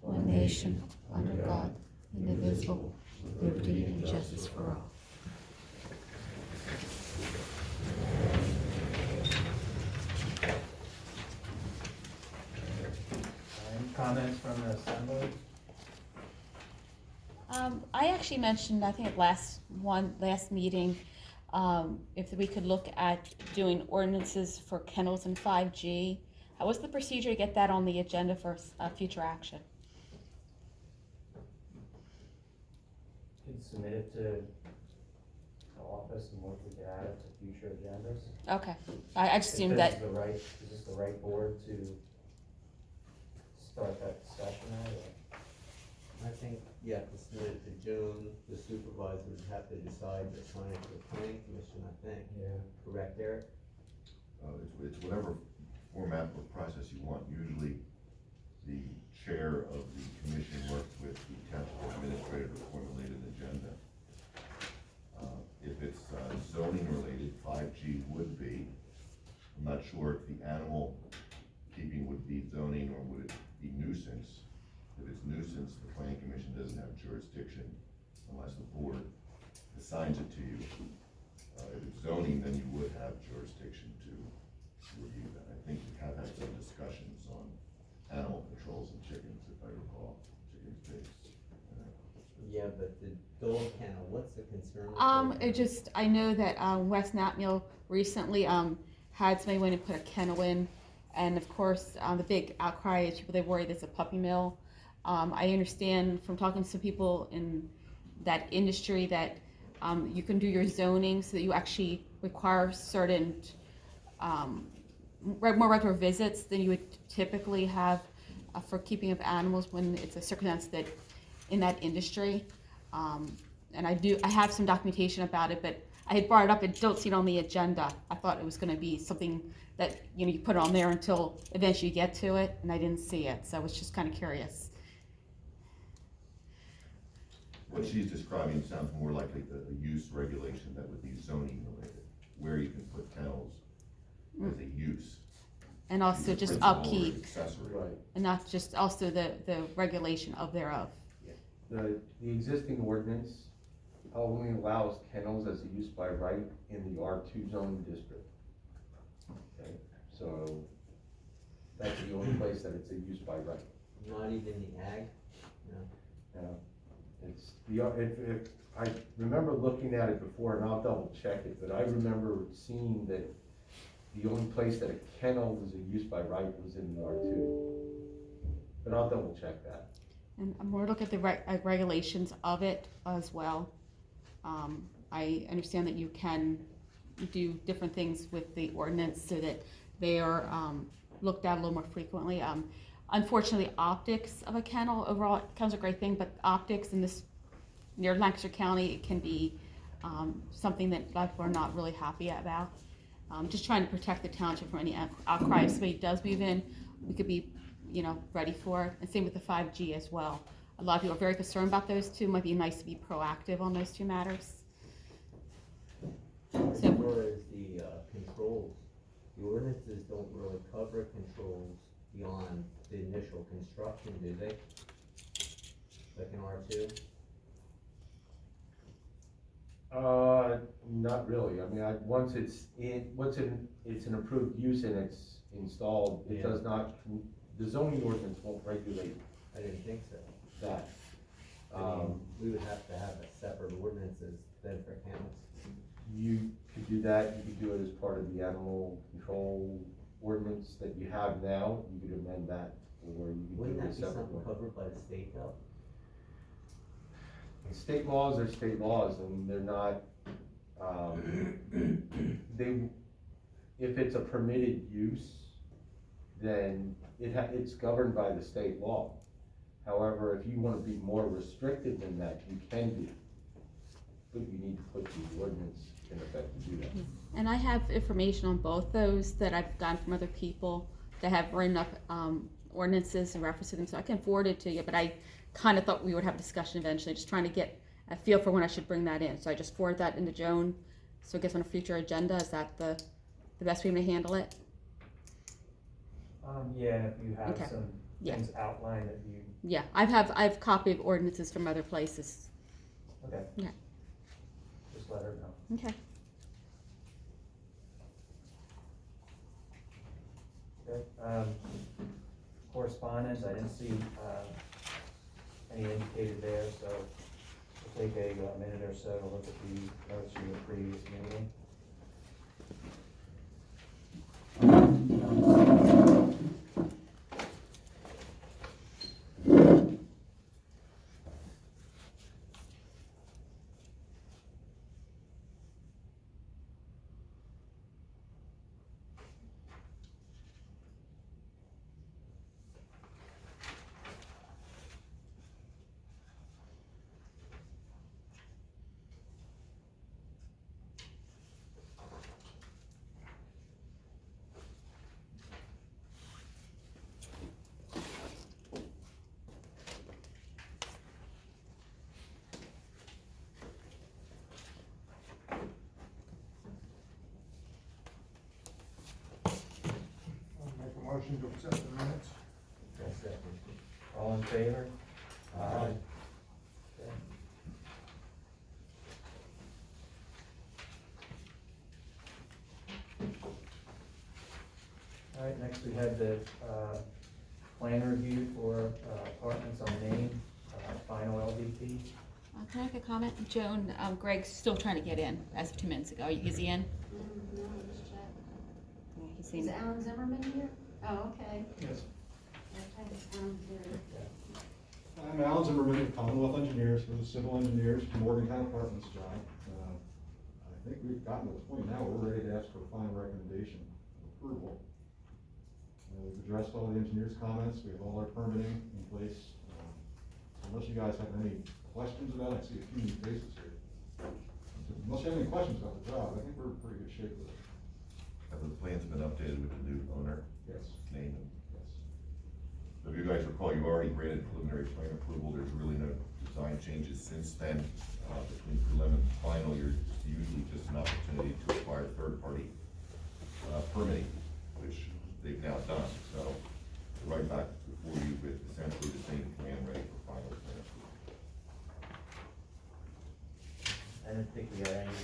one nation, under God, indivisible, with liberty and justice for all. Any comments from the assembly? I actually mentioned, I think at last meeting, if we could look at doing ordinances for kennels and 5G. What's the procedure to get that on the agenda for future action? You can submit it to the office and work to get added to future agendas. Okay, I just assumed that. Is this the right board to start that discussion at? I think you have to submit it to Joan, the supervisor would have to decide to assign it to the planning commission, I think. Yeah. Correct, Eric? It's whatever format or process you want. Usually, the chair of the commission works with the township administrator to formulate an agenda. If it's zoning related, 5G would be. I'm not sure if the animal keeping would be zoning or would it be nuisance. If it's nuisance, the planning commission doesn't have jurisdiction unless the board assigns it to you. If it's zoning, then you would have jurisdiction to review that. I think we have had some discussions on animal controls and chickens, if I recall, chickens, pigs. Yeah, but the dog kennel, what's the concern? I know that West Natmill recently had somebody went and put a kennel in, and of course the big outcry is people, they worry there's a puppy mill. I understand from talking to some people in that industry that you can do your zoning so that you actually require certain more regular visits than you would typically have for keeping of animals when it's a circumstance that in that industry. And I have some documentation about it, but I had brought it up and don't see it on the agenda. I thought it was going to be something that you put on there until eventually you get to it, and I didn't see it, so I was just kind of curious. What she's describing sounds more like a use regulation that would be zoning related, where you can put kennels as a use. And also Either just principal or upkeep, accessory. Right. and not just also the regulation of thereof. The existing ordinance only allows kennels as a use by right in the R2 zoning district. Okay, so that's the only place that it's a use by right. Not even the ag? No. It's if I remember looking at it before, and I'll double check it, but I remember seeing that the only place that a kennel was a use by right was in the R2. But I'll double check that. And I'm going to look at the regulations of it as well. I understand that you can do different things with the ordinance so that they are looked at a little more frequently. Unfortunately, optics of a kennel, overall, kennel's a great thing, but optics in this, near Lancaster County, it can be something that a lot of people are not really happy about. Just trying to protect the township from any outcry. If somebody does move in, we could be ready for it. And same with the 5G as well. A lot of people are very concerned about those two. It might be nice to be proactive on those two matters. As far as the controls, the ordinances don't really cover controls beyond the initial construction, do they? Like in R2? Not really. I mean, once it's an approved use and it's installed, it Yeah. does not, the zoning ordinance won't regulate I didn't think so. that. I mean, we would have to have a separate ordinances then for kennels. You could do that, you could do it as part of the animal control ordinance that you have now, you could amend that, or you could Wouldn't do a that be separate something one. covered by the state though? State laws are state laws, and they're not, if it's a permitted use, then it's governed by the state law. However, if you wanna be more restrictive than that, you can be, but you need to put the ordinance in effect to do that. And I have information on both those that I've gotten from other people that have written up ordinances and references them, so I can forward it to you, but I kind of thought we would have a discussion eventually, just trying to get a feel for when I should bring that in. So I just forward that into Joan, so it gets on a future agenda. Is that the best way to handle it? Yeah, and if you have Okay. some Yeah. things outlined that you, Yeah, I've copied ordinances from other places. okay. Yeah. Just let her know. Okay. Okay, correspondence, I didn't see, any indicated there, so we'll take a minute or so to look at the notes from the previous meeting. I'll make a motion to accept the minutes. That's it. All in favor? Aye. Okay. All right, next we have the, plan review for, apartments on Main, final LDP. Can I make a comment? Joan, Greg's still trying to get in as of 2 minutes ago. Is he in? No, let's check. Yeah, he's Is in. Alan Zimmerman here? Oh, okay. Yes. Okay, Alan's here. I'm Alan Zimmerman of Commonwealth Engineers, we're the civil engineers for Morgantown Apartments job. I think we've gotten to the point now where we're ready to ask for a final recommendation of approval. We've addressed all the engineers' comments, we have all our permitting in place. Unless you guys have any questions about it, I see a few new faces here. Unless you have any questions about the job, I think we're in pretty good shape with it. Have the plans been updated with the new owner Yes. name? Yes. So if you guys recall, you already granted preliminary plan approval, there's really no design changes since then. Between prelim and final, you're usually just an opportunity to acquire third-party permitting, which they've now done. So we're right back before you with essentially the same plan ready for final plan approval. I didn't think we had any